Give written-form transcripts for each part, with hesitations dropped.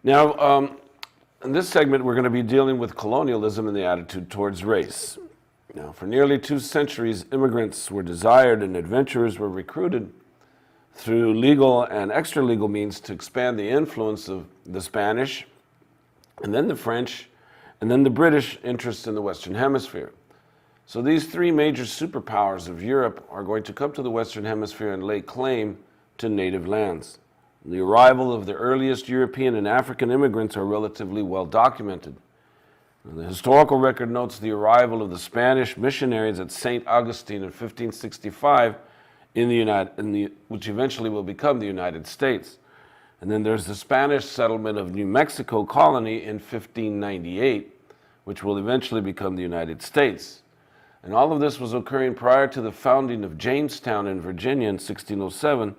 Now, in this segment, we're going to be dealing with colonialism and the attitude towards race. Now, for nearly 2 centuries, immigrants were desired and adventurers were recruited through legal and extra-legal means to expand the influence of the Spanish, and then the French, and then the British interests in the Western Hemisphere. So these 3 major superpowers of Europe are going to come to the Western Hemisphere and lay claim to native lands. The arrival of the earliest European and African immigrants are relatively well documented. The historical record notes the arrival of the Spanish missionaries at St. Augustine in 1565 which eventually will become the United States. And then there's the Spanish settlement of New Mexico colony in 1598, which will eventually become the United States. And all of this was occurring prior to the founding of Jamestown in Virginia in 1607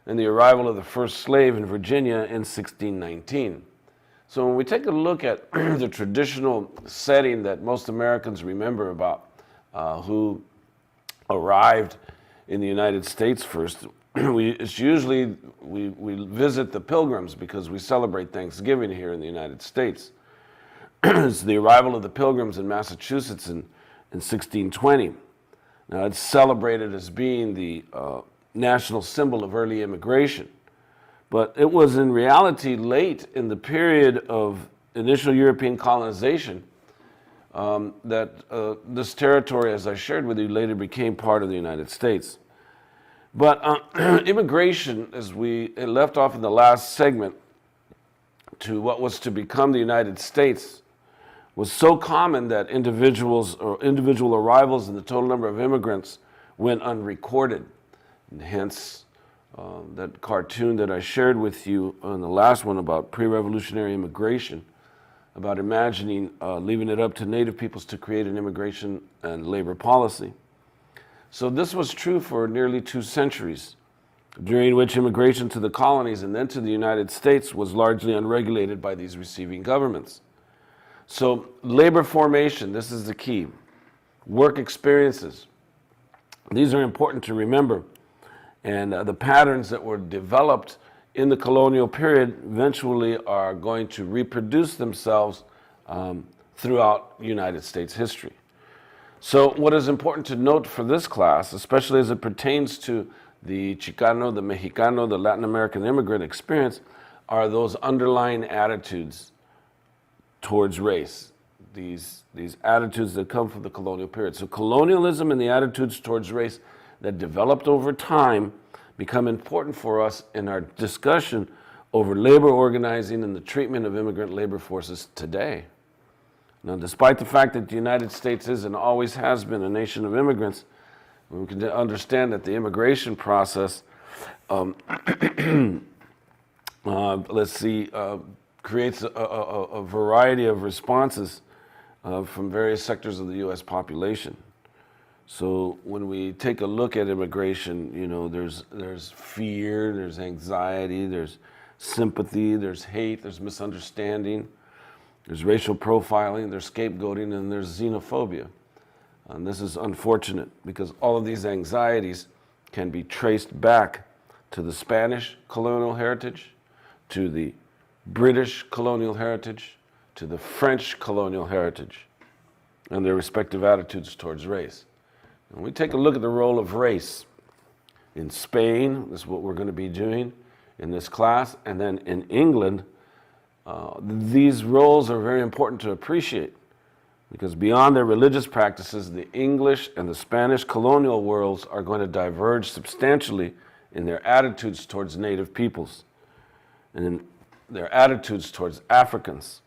and the arrival of the first slave in Virginia in 1619. So when we take a look at the traditional setting that most Americans remember about who arrived in the United States first, it's usually we visit the Pilgrims because we celebrate Thanksgiving here in the United States. It's the arrival of the Pilgrims in Massachusetts in 1620. Now it's celebrated as being the national symbol of early immigration. But it was in reality late in the period of initial European colonization that this territory, as I shared with you, later became part of the United States. But immigration, as we left off in the last segment, to what was to become the United States was so common that individual arrivals and the total number of immigrants went unrecorded. And hence, that cartoon that I shared with you on the last one about pre-revolutionary immigration, about imagining leaving it up to native peoples to create an immigration and labor policy. So this was true for nearly 2 centuries, during which immigration to the colonies and then to the United States was largely unregulated by these receiving governments. So labor formation, this is the key. Work experiences. These are important to remember. And the patterns that were developed in the colonial period eventually are going to reproduce themselves throughout United States history. So what is important to note for this class, especially as it pertains to the Chicano, the Mexicano, the Latin American immigrant experience, are those underlying attitudes towards race, these attitudes that come from the colonial period. So colonialism and the attitudes towards race that developed over time become important for us in our discussion over labor organizing and the treatment of immigrant labor forces today. Now, despite the fact that the United States is and always has been a nation of immigrants, we can understand that the immigration process, creates a variety of responses from various sectors of the U.S. population. So when we take a look at immigration, you know, there's fear, there's anxiety, there's sympathy, there's hate, there's misunderstanding, there's racial profiling, there's scapegoating, and there's xenophobia. And this is unfortunate because all of these anxieties can be traced back to the Spanish colonial heritage, to the British colonial heritage, to the French colonial heritage, and their respective attitudes towards race. When we take a look at the role of race in Spain, this is what we're going to be doing in this class, and then in England, these roles are very important to appreciate because beyond their religious practices, the English and the Spanish colonial worlds are going to diverge substantially in their attitudes towards native peoples and in their attitudes towards Africans,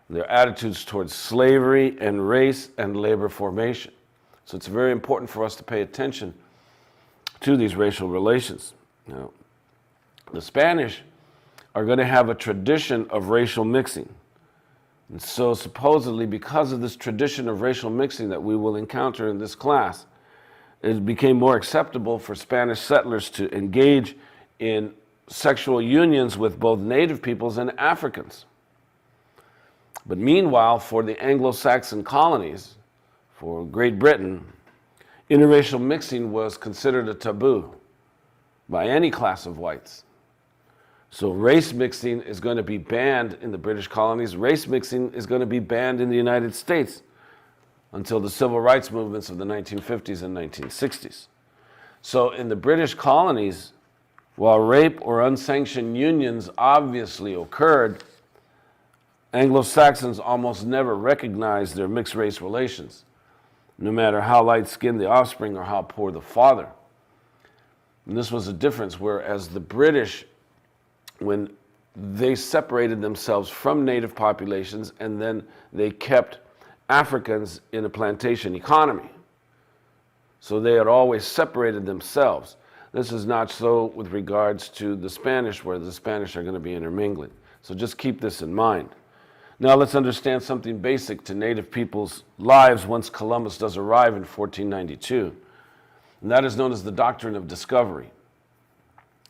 their attitudes towards slavery and race and labor formation. So it's very important for us to pay attention to these racial relations. Now, the Spanish are going to have a tradition of racial mixing. And so supposedly because of this tradition of racial mixing that we will encounter in this class, it became more acceptable for Spanish settlers to engage in sexual unions with both native peoples and Africans. But meanwhile, for the Anglo-Saxon colonies, for Great Britain, interracial mixing was considered a taboo by any class of whites. So race mixing is going to be banned in the British colonies. Race mixing is going to be banned in the United States until the civil rights movements of the 1950s and 1960s. So in the British colonies, while rape or unsanctioned unions obviously occurred, Anglo-Saxons almost never recognized their mixed race relations, no matter how light-skinned the offspring or how poor the father. And this was a difference, whereas the British, when they separated themselves from native populations and then they kept Africans in a plantation economy. So they had always separated themselves. This is not so with regards to the Spanish, where the Spanish are going to be intermingling. So just keep this in mind. Now let's understand something basic to native people's lives once Columbus does arrive in 1492. And that is known as the Doctrine of Discovery.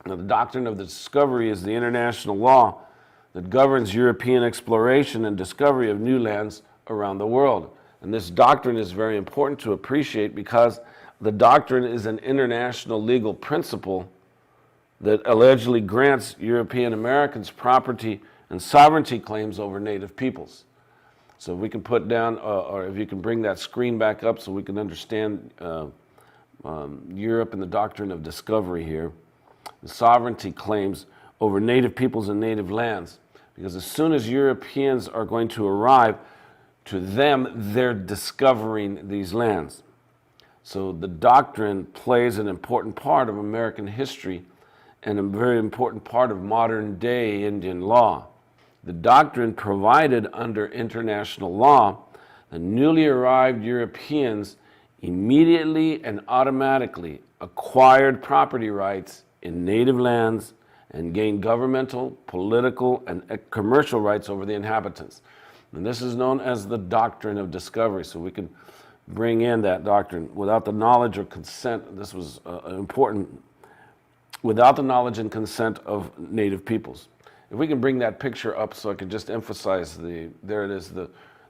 Now, the Doctrine of the Discovery is the international law that governs European exploration and discovery of new lands around the world. And this doctrine is very important to appreciate because the doctrine is an international legal principle that allegedly grants European Americans property and sovereignty claims over native peoples. So if we can put down, or if you can bring that screen back up so we can understand Europe and the Doctrine of Discovery here. The sovereignty claims over native peoples and native lands. Because as soon as Europeans are going to arrive, to them, they're discovering these lands. So the doctrine plays an important part of American history and a very important part of modern day Indian law. The doctrine provided under international law that newly arrived Europeans immediately and automatically acquired property rights in native lands and gained governmental, political, and commercial rights over the inhabitants. And this is known as the Doctrine of Discovery. So we can bring in that doctrine. Without the knowledge or consent, this was important, without the knowledge and consent of native peoples. If we can bring that picture up so I can just emphasize there it is,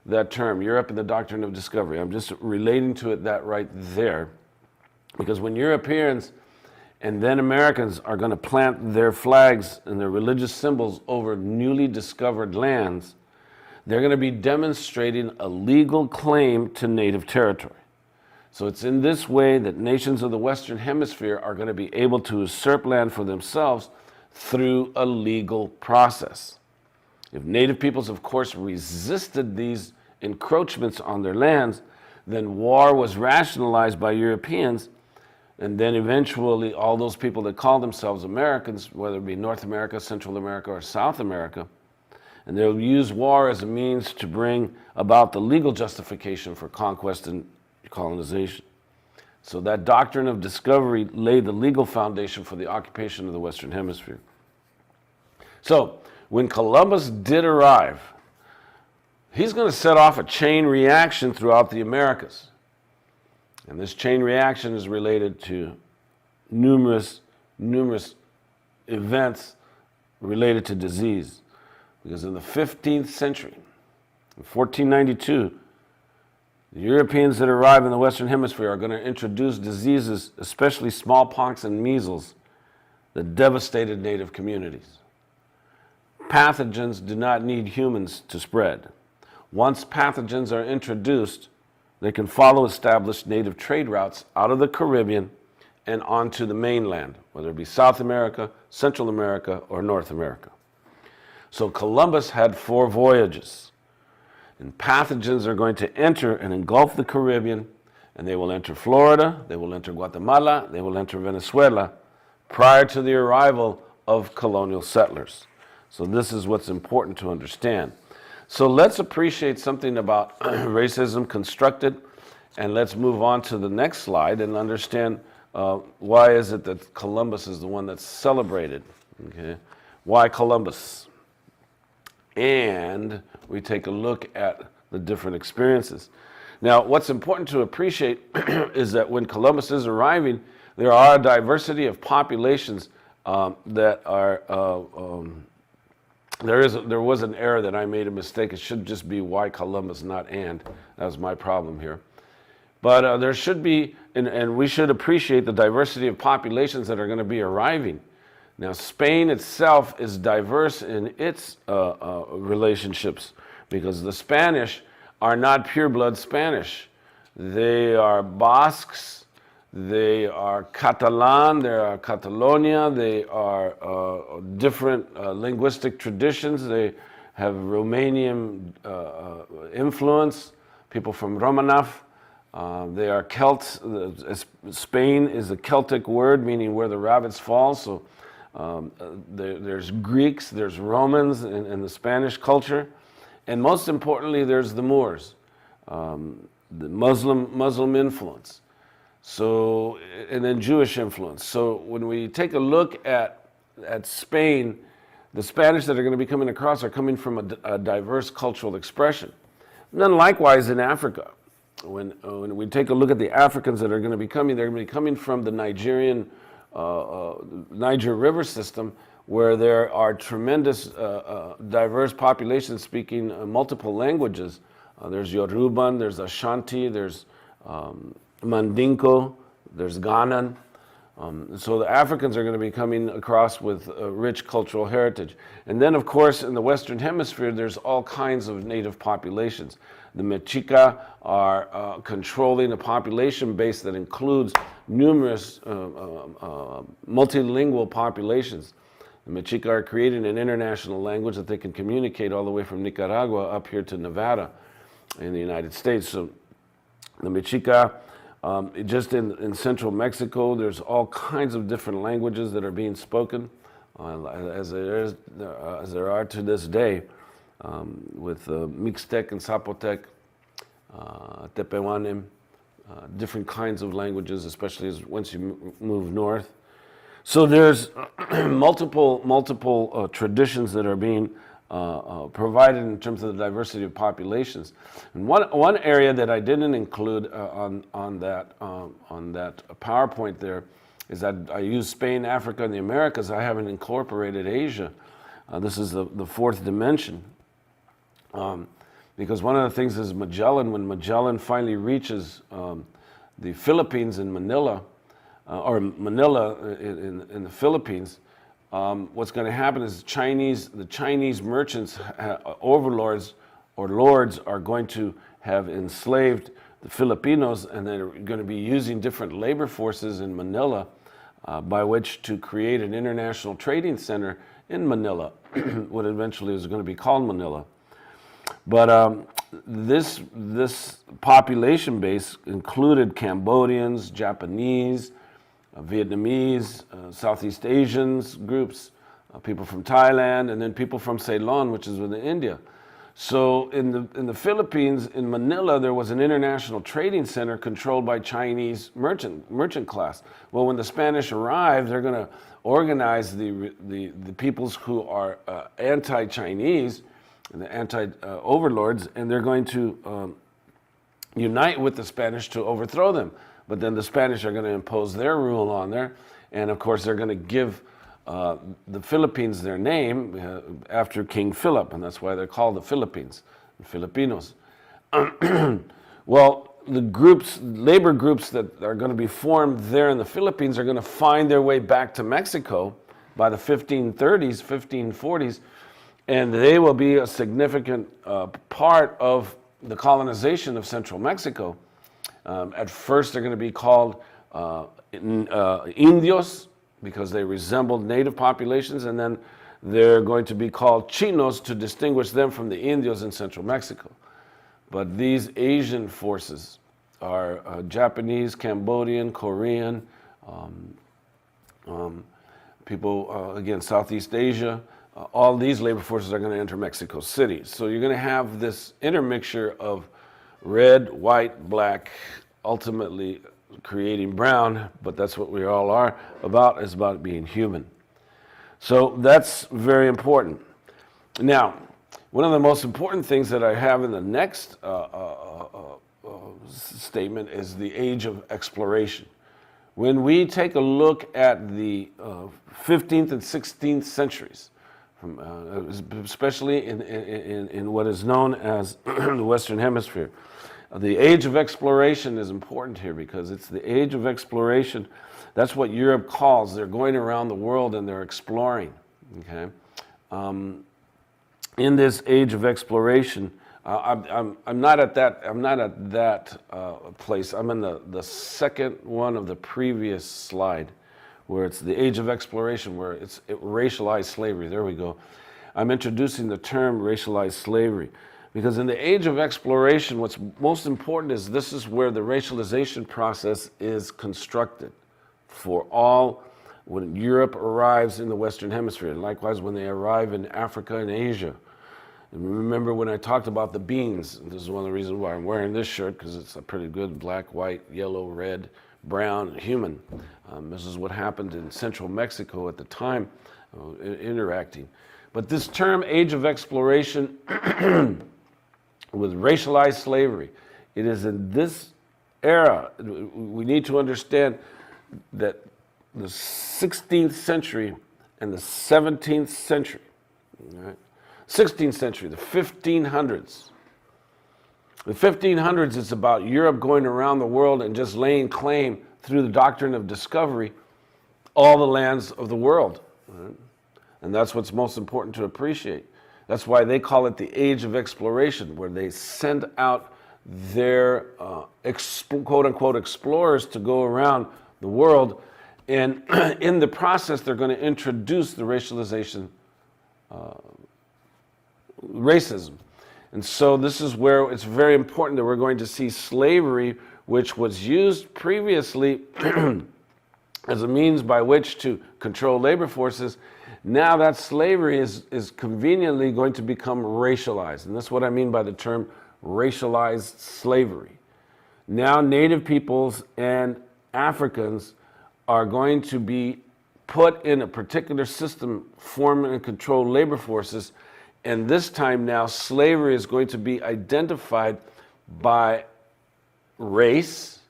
that term, Europe and the Doctrine of Discovery. I'm just relating to it that right there. Because when Europeans and then Americans are going to plant their flags and their religious symbols over newly discovered lands, they're going to be demonstrating a legal claim to native territory. So it's in this way that nations of the Western Hemisphere are going to be able to usurp land for themselves through a legal process. If native peoples, of course, resisted these encroachments on their lands, then war was rationalized by Europeans. And then eventually all those people that call themselves Americans, whether it be North America, Central America, or South America, and they'll use war as a means to bring about the legal justification for conquest and colonization. So that Doctrine of Discovery laid the legal foundation for the occupation of the Western Hemisphere. So when Columbus did arrive, he's going to set off a chain reaction throughout the Americas. And this chain reaction is related to numerous events related to disease. Because in the 15th century, in 1492, the Europeans that arrive in the Western Hemisphere are going to introduce diseases, especially smallpox and measles, that devastated native communities. Pathogens do not need humans to spread. Once pathogens are introduced, they can follow established native trade routes out of the Caribbean and onto the mainland, whether it be South America, Central America, or North America. So Columbus had 4 voyages, and pathogens are going to enter and engulf the Caribbean, and they will enter Florida, they will enter Guatemala, they will enter Venezuela prior to the arrival of colonial settlers. So this is what's important to understand. So let's appreciate something about racism constructed, and let's move on to the next slide and understand why is it that Columbus is the one that's celebrated. Okay? Why Columbus? And we take a look at the different experiences. Now, what's important to appreciate is that when Columbus is arriving, there are a diversity of populations that are there was an error that I made a mistake. It should just be why Columbus, not and. That was my problem here. But there should be, and we should appreciate the diversity of populations that are going to be arriving. Now, Spain itself is diverse in its relationships because the Spanish are not pure-blood Spanish. They are Basques, they are Catalan, they are Catalonia, they are different linguistic traditions. They have Romanian influence, people from Romanov. They are Celts. Spain is a Celtic word meaning where the rabbits fall. So there's Greeks, there's Romans in the Spanish culture. And most importantly, there's the Moors, the Muslim influence. So, and then Jewish influence. So when we take a look at Spain, the Spanish that are going to be coming across are coming from a diverse cultural expression. And then likewise in Africa. When we take a look at the Africans that are going to be coming, they're going to be coming from the Nigerian Niger River system, where there are tremendous diverse populations speaking multiple languages. There's Yoruban, there's Ashanti, there's Mandinko, there's Ghanan. So the Africans are going to be coming across with a rich cultural heritage. And then, of course, in the Western Hemisphere, there's all kinds of native populations. The Mexica are controlling a population base that includes numerous multilingual populations. The Mexica are creating an international language that they can communicate all the way from Nicaragua up here to Nevada in the United States. So the Mexica, just in central Mexico, there's all kinds of different languages that are being spoken, as there are to this day, with Mixtec and Zapotec, Tepehuanem, different kinds of languages, especially once you move north. So there's multiple traditions that are being provided in terms of the diversity of populations. And one area that I didn't include on that PowerPoint there is that I use Spain, Africa, and the Americas. I haven't incorporated Asia. This is the fourth dimension. Because one of the things is Magellan, when Magellan finally reaches the Philippines in Manila, or Manila in the Philippines, what's going to happen is the Chinese merchants, overlords or lords, are going to have enslaved the Filipinos, and they're going to be using different labor forces in Manila by which to create an international trading center in Manila, what eventually was going to be called Manila. But this population base included Cambodians, Japanese, Vietnamese, Southeast Asians groups, people from Thailand, and then people from Ceylon, which is within India. So in the Philippines, in Manila, there was an international trading center controlled by Chinese merchant class. Well, when the Spanish arrived, they're going to organize the peoples who are anti-Chinese and the anti-overlords, and they're going to unite with the Spanish to overthrow them. But then the Spanish are going to impose their rule on there, and of course they're going to give the Philippines their name after King Philip, and that's why they're called the Philippines, the Filipinos. Well, the labor groups that are going to be formed there in the Philippines are going to find their way back to Mexico by the 1530s, 1540s, and they will be a significant part of the colonization of central Mexico. At first, they're going to be called Indios because they resembled native populations, and then they're going to be called Chinos to distinguish them from the Indios in central Mexico. But these Asian forces are Japanese, Cambodian, Korean, people, again, Southeast Asia. All these labor forces are going to enter Mexico City. So you're going to have this intermixture of red, white, black, ultimately creating brown, but that's what we all are about, is about being human. So that's very important. Now, one of the most important things that I have in the next statement is the age of exploration. When we take a look at the 15th and 16th centuries, especially in what is known as the Western Hemisphere, the age of exploration is important here because it's the age of exploration That's what Europe calls. They're going around the world and they're exploring. Okay, in this age of exploration, I'm not at that. I'm not at that place. I'm in the second one of the previous slide, where it's the age of exploration, where it's racialized slavery. There we go. I'm introducing the term racialized slavery because in the age of exploration, what's most important is this is where the racialization process is constructed for all. When Europe arrives in the Western Hemisphere, and likewise when they arrive in Africa and Asia. And remember when I talked about the beans, this is one of the reasons why I'm wearing this shirt, because it's a pretty good black, white, yellow, red, brown human. This is what happened in central Mexico at the time, interacting. But this term, age of exploration, with racialized slavery, it is in this era, we need to understand that the 16th century and the 17th century, right? 16th century, the 1500s. The 1500s, it's about Europe going around the world and just laying claim through the doctrine of discovery, all the lands of the world. Right? And that's what's most important to appreciate. That's why they call it the age of exploration, where they send out their quote unquote explorers to go around the world. And in the process, they're going to introduce the racialization, racism. And so this is where it's very important that we're going to see slavery, which was used previously as a means by which to control labor forces. Now that slavery is conveniently going to become racialized. And that's what I mean by the term racialized slavery. Now native peoples and Africans are going to be put in a particular system, form and control labor forces. And this time now, slavery is going to be identified by race.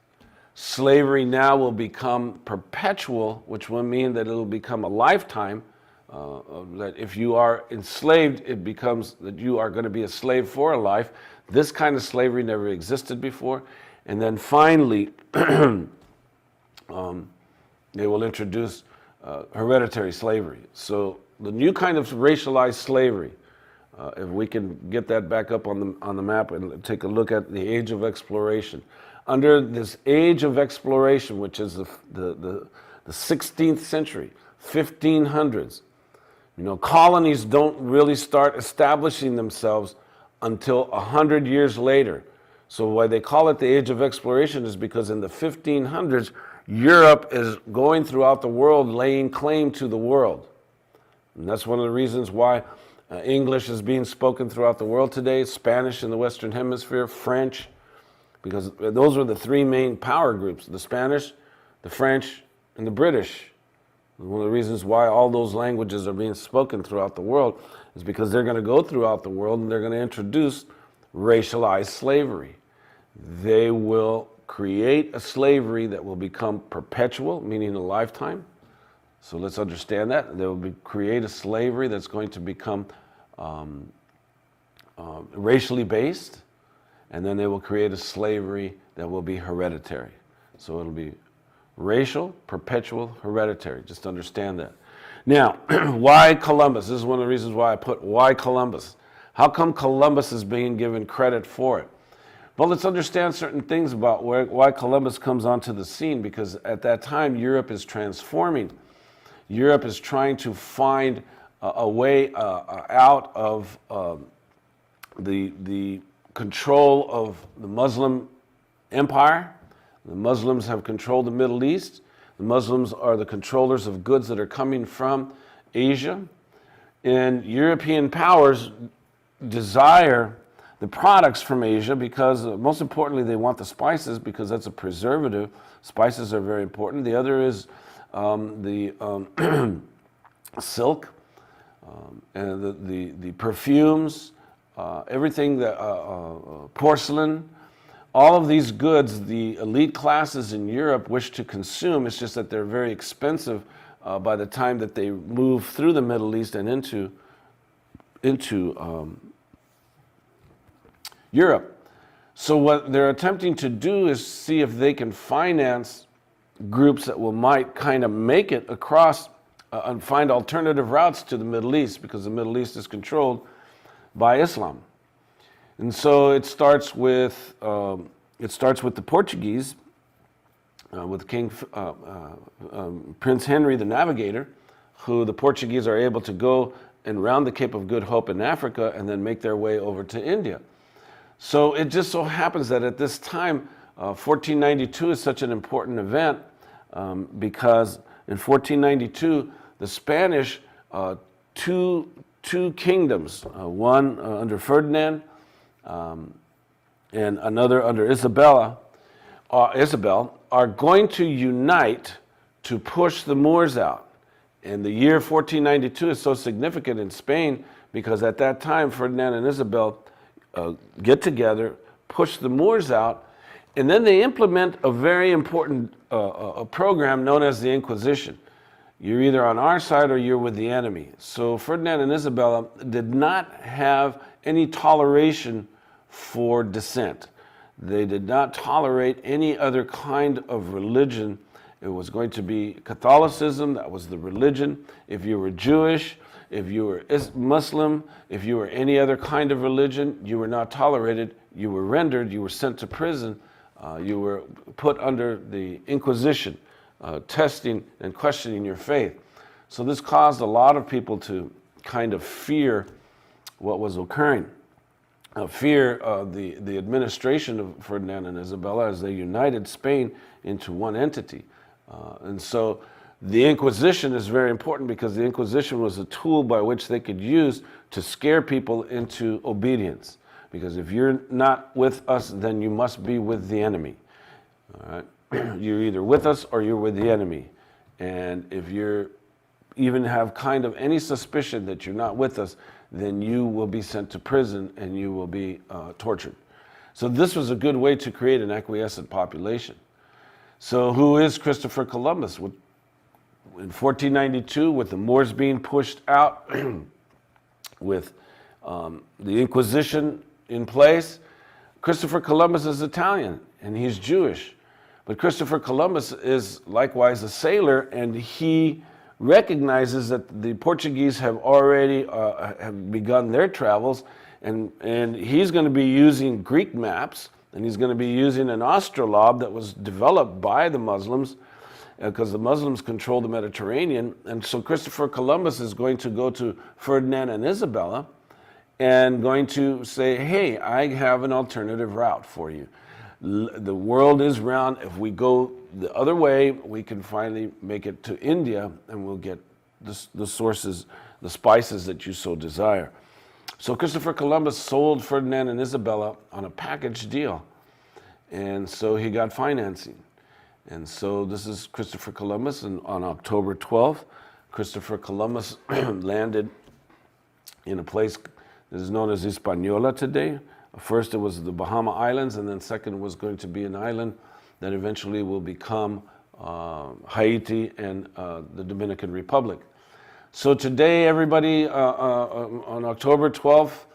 Slavery now will become perpetual, which will mean that it will become a lifetime. That if you are enslaved, it becomes that you are going to be a slave for a life. This kind of slavery never existed before. And then finally, they will introduce hereditary slavery. So the new kind of racialized slavery, if we can get that back up on the map and take a look at the age of exploration. Under this age of exploration, which is the 16th century, 1500s, colonies don't really start establishing themselves until 100 years later. So why they call it the age of exploration is because in the 1500s, Europe is going throughout the world, laying claim to the world. And that's one of the reasons why English is being spoken throughout the world today, Spanish in the Western Hemisphere, French, because those were the three main power groups, the Spanish, the French, and the British. One of the reasons why all those languages are being spoken throughout the world is because they're going to go throughout the world and they're going to introduce racialized slavery. They will create a slavery that will become perpetual, meaning a lifetime. So let's understand that. They will create a slavery that's going to become racially based, and then they will create a slavery that will be hereditary. So it'll be racial, perpetual, hereditary. Just understand that. Now, why Columbus? This is one of the reasons why I put why Columbus. How come Columbus is being given credit for it? Well, let's understand certain things about why Columbus comes onto the scene, because at that time, Europe is transforming. Europe is trying to find a way out of the control of the Muslim empire. The Muslims have controlled the Middle East. The Muslims are the controllers of goods that are coming from Asia. And European powers desire the products from Asia because, most importantly, they want the spices because that's a preservative. Spices are very important. The other is the silk, and the perfumes, everything, porcelain. All of these goods, the elite classes in Europe wish to consume. It's just that they're very expensive by the time that they move through the Middle East and into Europe. So what they're attempting to do is see if they can finance groups that might kind of make it across and find alternative routes to the Middle East, because the Middle East is controlled by Islam. And so it starts with the Portuguese, with King Prince Henry the Navigator, who the Portuguese are able to go and round the Cape of Good Hope in Africa and then make their way over to India. So it just so happens that at this time, 1492 is such an important event because in 1492, the Spanish, two kingdoms, one under Ferdinand and another under Isabel, are going to unite to push the Moors out. And the year 1492 is so significant in Spain because at that time, Ferdinand and Isabel get together, push the Moors out, and then they implement a very important a program known as the Inquisition. You're either on our side or you're with the enemy. So Ferdinand and Isabella did not have any toleration for dissent. They did not tolerate any other kind of religion. It was going to be Catholicism, that was the religion. If you were Jewish, if you were Muslim, if you were any other kind of religion, you were not tolerated, you were rendered, you were sent to prison, you were put under the Inquisition, testing and questioning your faith. So this caused a lot of people to kind of fear what was occurring. Fear the administration of Ferdinand and Isabella as they united Spain into one entity. And so the Inquisition is very important because the Inquisition was a tool by which they could use to scare people into obedience. Because if you're not with us, then you must be with the enemy. All right? You're either with us or you're with the enemy. And if you even have kind of any suspicion that you're not with us, then you will be sent to prison and you will be tortured. So this was a good way to create an acquiescent population. So who is Christopher Columbus? In 1492, with the Moors being pushed out, with the Inquisition in place, Christopher Columbus is Italian and he's Jewish. But Christopher Columbus is likewise a sailor, and he recognizes that the Portuguese have already have begun their travels, and he's going to be using Greek maps, and he's going to be using an astrolabe that was developed by the Muslims, because the Muslims control the Mediterranean. And so Christopher Columbus is going to go to Ferdinand and Isabella and going to say, hey, I have an alternative route for you. The world is round. If we go the other way, we can finally make it to India, and we'll get the sources, the spices that you so desire. So Christopher Columbus sold Ferdinand and Isabella on a package deal. And so he got financing. And so this is Christopher Columbus, and on October 12th, Christopher Columbus landed in a place that is known as Hispaniola today. First it was the Bahama Islands, and then second was going to be an island that eventually will become Haiti and the Dominican Republic. So today, everybody, on October 12th,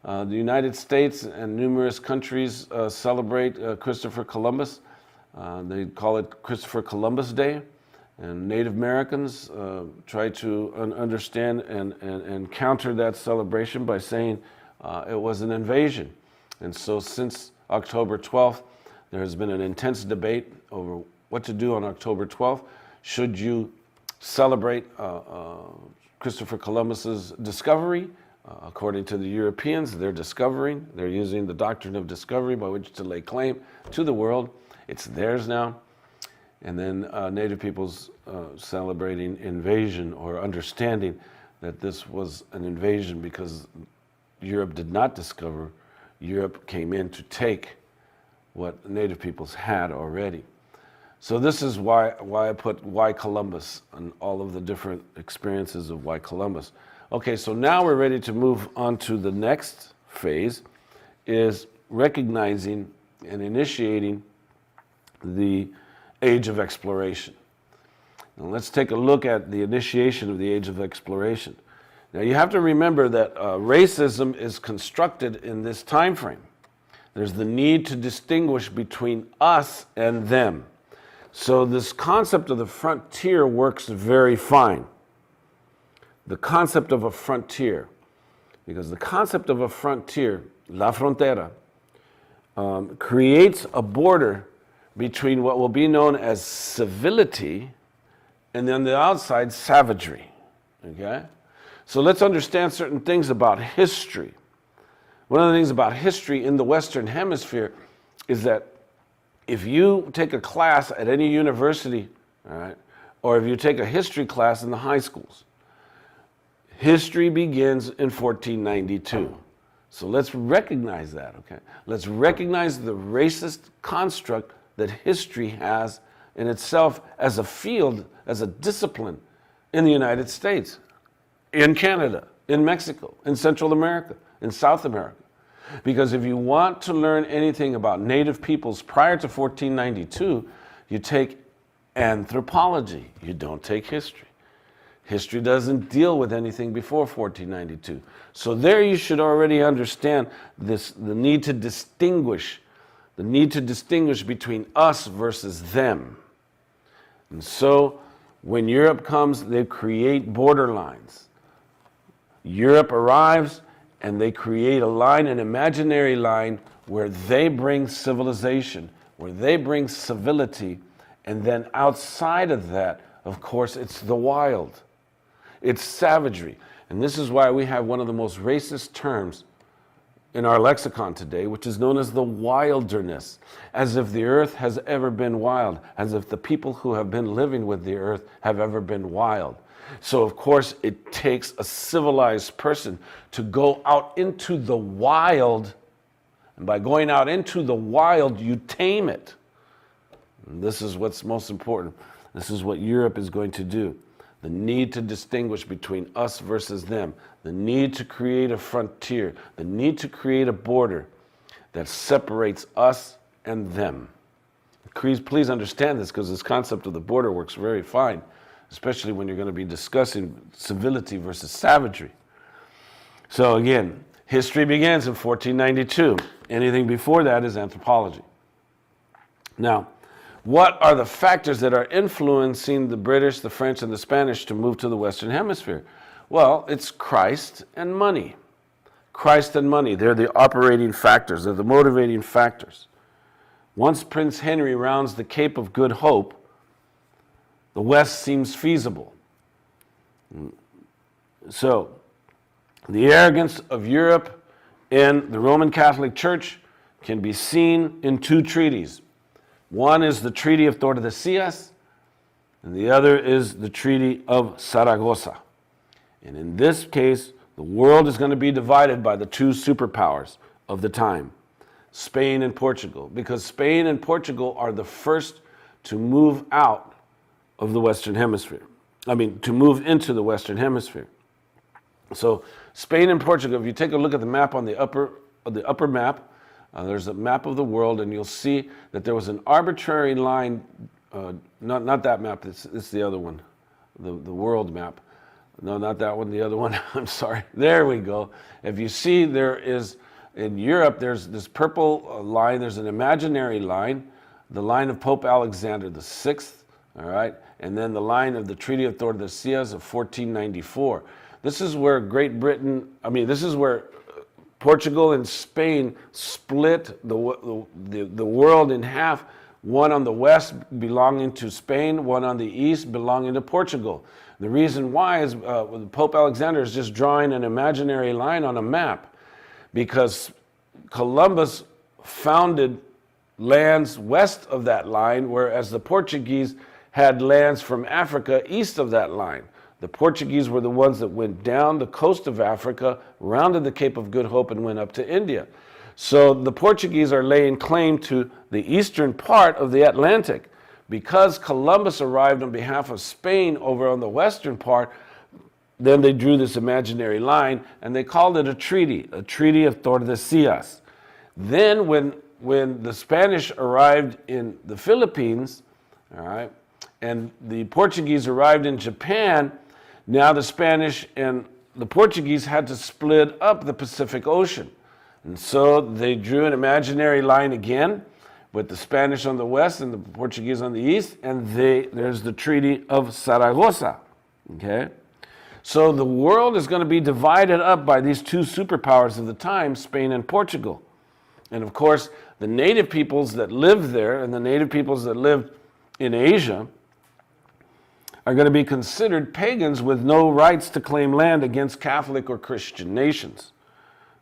the United States and numerous countries celebrate Christopher Columbus. They call it Christopher Columbus Day. And Native Americans try to understand and counter that celebration by saying it was an invasion. And so since October 12th, there has been an intense debate over what to do on October 12th. Should you celebrate Christopher Columbus's discovery? According to the Europeans, they're discovering. They're using the doctrine of discovery by which to lay claim to the world. It's theirs now. And then Native peoples celebrating invasion, or understanding that this was an invasion because Europe did not discover. Europe came in to take what Native peoples had already. So this is why I put why Columbus and all of the different experiences of why Columbus. Okay, so now we're ready to move on to the next phase, is recognizing and initiating the age of exploration. Now let's take a look at the initiation of the age of exploration. Now you have to remember that racism is constructed in this time frame. There's the need to distinguish between us and them. So this concept of the frontier works very fine. The concept of a frontier, because the concept of a frontier, la frontera, creates a border between what will be known as civility and then the outside savagery, okay? So let's understand certain things about history. One of the things about history in the Western Hemisphere is that if you take a class at any university, all right, or if you take a history class in the high schools, history begins in 1492. So let's recognize that, okay? Let's recognize the racist construct that history has in itself as a field, as a discipline in the United States, in Canada, in Mexico, in Central America, in South America. Because if you want to learn anything about native peoples prior to 1492, you take anthropology, you don't take history. History doesn't deal with anything before 1492. So there you should already understand this, the need to distinguish between us versus them. And so when Europe comes, they create borderlines. Europe arrives and they create a line, an imaginary line, where they bring civilization, where they bring civility, and then outside of that, of course, it's the wild. It's savagery. And this is why we have one of the most racist terms in our lexicon today, which is known as the wilderness, as if the earth has ever been wild, as if the people who have been living with the earth have ever been wild. So, of course, it takes a civilized person to go out into the wild, and by going out into the wild, you tame it. And this is what's most important. This is what Europe is going to do. The need to distinguish between us versus them, the need to create a frontier, the need to create a border that separates us and them. Please understand this, because this concept of the border works very fine, especially when you're going to be discussing civility versus savagery. So again, history begins in 1492. Anything before that is anthropology. Now, what are the factors that are influencing the British, the French, and the Spanish to move to the Western Hemisphere? Well, it's Christ and money. Christ and money, they're the operating factors, they're the motivating factors. Once Prince Henry rounds the Cape of Good Hope, the West seems feasible. So, the arrogance of Europe and the Roman Catholic Church can be seen in two treaties. One is the Treaty of Tordesillas, and the other is the Treaty of Saragossa. And in this case, the world is going to be divided by the two superpowers of the time, Spain and Portugal, because Spain and Portugal are the first to move out of the Western Hemisphere. To move into the Western Hemisphere. So Spain and Portugal, if you take a look at the map on the upper map, there's a map of the world, and you'll see that there was an arbitrary line, not that map, it's the other one, the world map. No, not that one, the other one, I'm sorry. There we go. If you see, there is, in Europe, there's this purple line, there's an imaginary line, the line of Pope Alexander VI, all right, and then the line of the Treaty of Tordesillas of 1494. This is where this is where Portugal and Spain split the world in half, one on the west belonging to Spain, one on the east belonging to Portugal. The reason why is Pope Alexander is just drawing an imaginary line on a map, because Columbus founded lands west of that line, whereas the Portuguese had lands from Africa east of that line. The Portuguese were the ones that went down the coast of Africa, rounded the Cape of Good Hope, and went up to India. So the Portuguese are laying claim to the eastern part of the Atlantic. Because Columbus arrived on behalf of Spain over on the western part, then they drew this imaginary line, and they called it a Treaty of Tordesillas. Then when the Spanish arrived in the Philippines, all right, and the Portuguese arrived in Japan, now the Spanish and the Portuguese had to split up the Pacific Ocean. And so they drew an imaginary line again, with the Spanish on the west and the Portuguese on the east, and there's the Treaty of Zaragoza, okay? So the world is going to be divided up by these two superpowers of the time, Spain and Portugal. And of course, the native peoples that lived there and the native peoples that lived in Asia are going to be considered pagans with no rights to claim land against Catholic or Christian nations.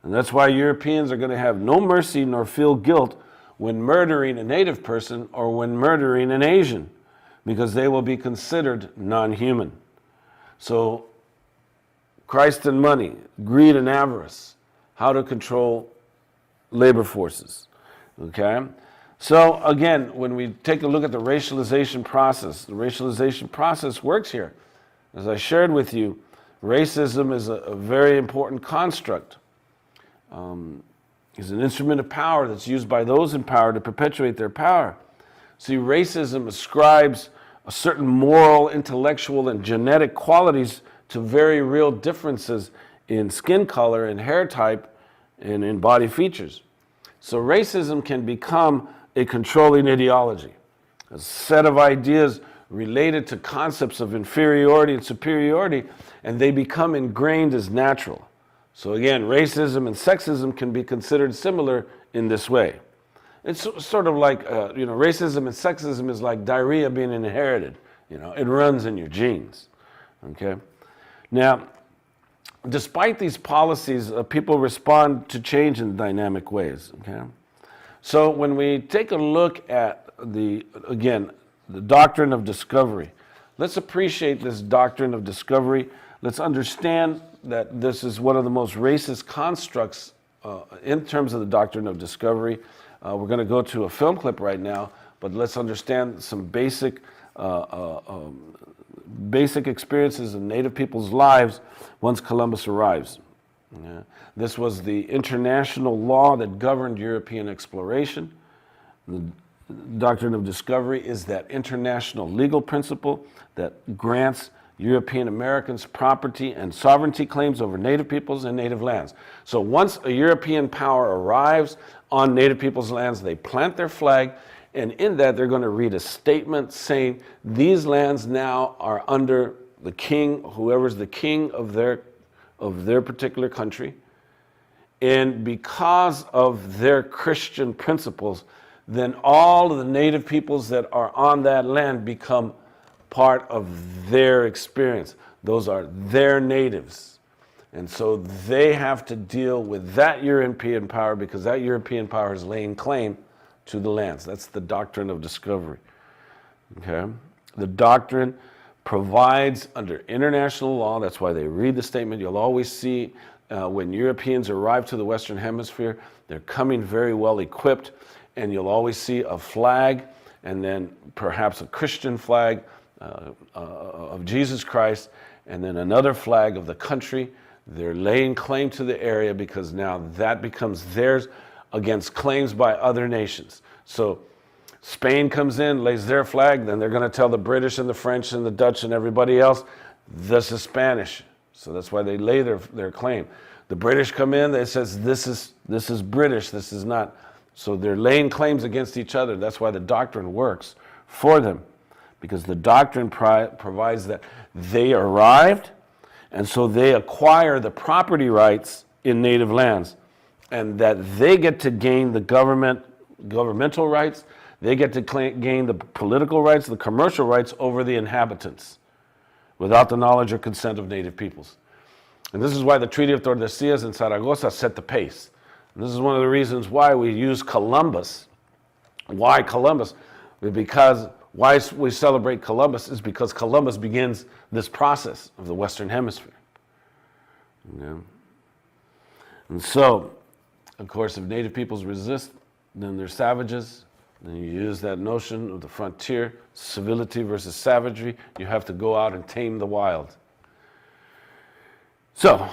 And that's why Europeans are going to have no mercy nor feel guilt when murdering a native person or when murdering an Asian, because they will be considered non-human. So Christ and money, greed and avarice, how to control labor forces, okay? So again, when we take a look at the racialization process works here. As I shared with you, racism is a very important construct. It's an instrument of power that's used by those in power to perpetuate their power. See, racism ascribes a certain moral, intellectual, and genetic qualities to very real differences in skin color and hair type and in body features. So racism can become a controlling ideology, a set of ideas related to concepts of inferiority and superiority, and they become ingrained as natural. So again, racism and sexism can be considered similar in this way. It's sort of like, racism and sexism is like diarrhea being inherited. It runs in your genes, okay? Now, despite these policies, people respond to change in dynamic ways, okay? So when we take a look at the doctrine of discovery, let's appreciate this doctrine of discovery. Let's understand that this is one of the most racist constructs in terms of the doctrine of discovery. We're going to go to a film clip right now, but let's understand some basic experiences in Native people's lives once Columbus arrives. Yeah. This was the international law that governed European exploration. The doctrine of discovery is that international legal principle that grants European Americans property and sovereignty claims over native peoples and native lands. So once a European power arrives on native peoples' lands, they plant their flag, and in that they're going to read a statement saying these lands now are under the king, whoever's the king of their particular country. And because of their Christian principles, then all of the native peoples that are on that land become part of their experience. Those are their natives. And so they have to deal with that European power because that European power is laying claim to the lands. That's the doctrine of discovery. Okay? The doctrine provides under international law, that's why they read the statement. You'll always see when Europeans arrive to the Western Hemisphere, they're coming very well equipped, and you'll always see a flag and then perhaps a Christian flag of Jesus Christ, and then another flag of the country. They're laying claim to the area because now that becomes theirs against claims by other nations. So Spain comes in, lays their flag, then they're going to tell the British and the French and the Dutch and everybody else, this is Spanish. So that's why they lay their claim. The British come in, they says this is British, this is not. So they're laying claims against each other. That's why the doctrine works for them, because the doctrine provides that they arrived, and so they acquire the property rights in native lands, and that they get to gain the governmental rights, they get to gain the political rights, the commercial rights over the inhabitants, without the knowledge or consent of native peoples. And this is why the Treaty of Tordesillas and Zaragoza set the pace. And this is one of the reasons why we use Columbus. Why Columbus? Because why we celebrate Columbus is because Columbus begins this process of the Western Hemisphere. Yeah. And so, of course, if native peoples resist, then they're savages. Then you use that notion of the frontier, civility versus savagery. You have to go out and tame the wild. So,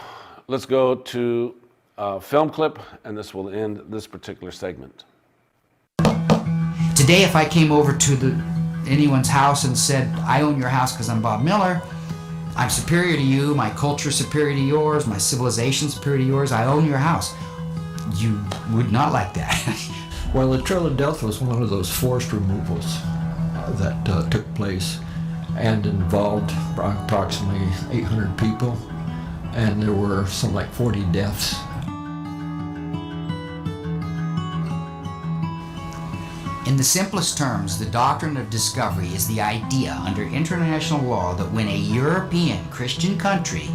let's go to a film clip, and this will end this particular segment. Today, if I came over to anyone's house and said, I own your house because I'm Bob Miller, I'm superior to you, my culture is superior to yours, my civilization is superior to yours, I own your house. You would not like that. Well, the Trail of Death was one of those forced removals that took place and involved approximately 800 people, and there were some like 40 deaths. In the simplest terms, the doctrine of discovery is the idea under international law that when a European Christian country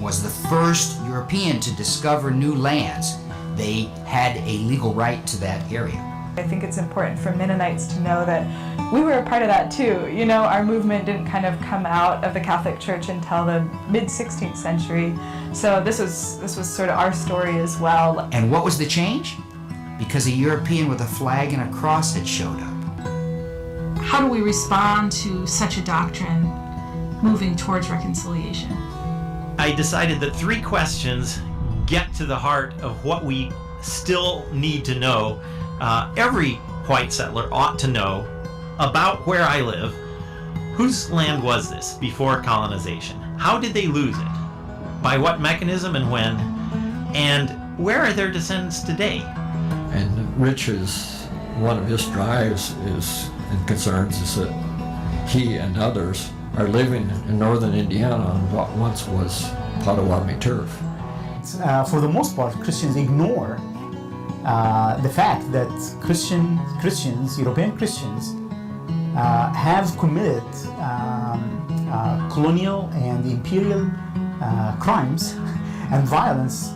was the first European to discover new lands, they had a legal right to that area. I think it's important for Mennonites to know that we were a part of that too. You know, our movement didn't kind of come out of the Catholic Church until the mid-16th century. So this was sort of our story as well. And what was the change? Because a European with a flag and a cross had showed up. How do we respond to such a doctrine moving towards reconciliation? I decided that 3 questions get to the heart of what we still need to know. Every white settler ought to know about where I live. Whose land was this before colonization? How did they lose it? By what mechanism and when? And where are their descendants today? And Rich's, one of his drives and concerns is that he and others are living in northern Indiana on what once was Potawatomi turf. For the most part, Christians ignore the fact that Christians, European Christians, have committed colonial and imperial crimes and violence,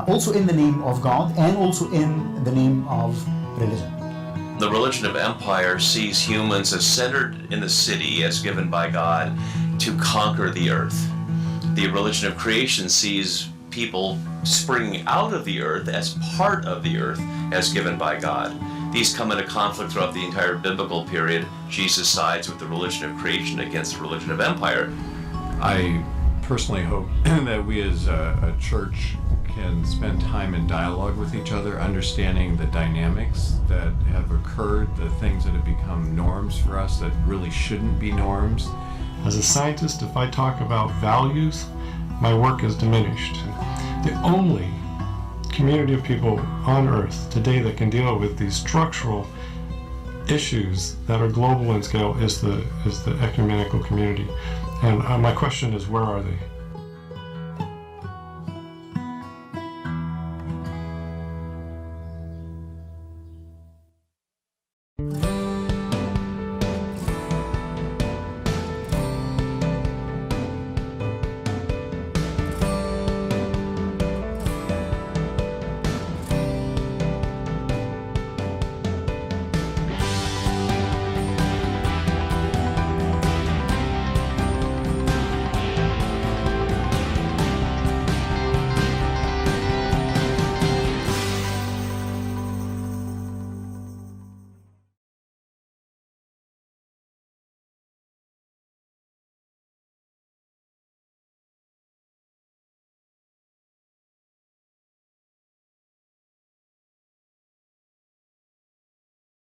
also in the name of God and also in the name of religion. The religion of empire sees humans as centered in the city as given by God to conquer the earth. The religion of creation sees people springing out of the earth as part of the earth as given by God. These come into conflict throughout the entire biblical period. Jesus sides with the religion of creation against the religion of empire. I personally hope that we as a church can spend time in dialogue with each other, understanding the dynamics that have occurred, the things that have become norms for us that really shouldn't be norms. As a scientist, if I talk about values, my work is diminished. The only community of people on Earth today that can deal with these structural issues that are global in scale is the ecumenical community. And my question is, where are they?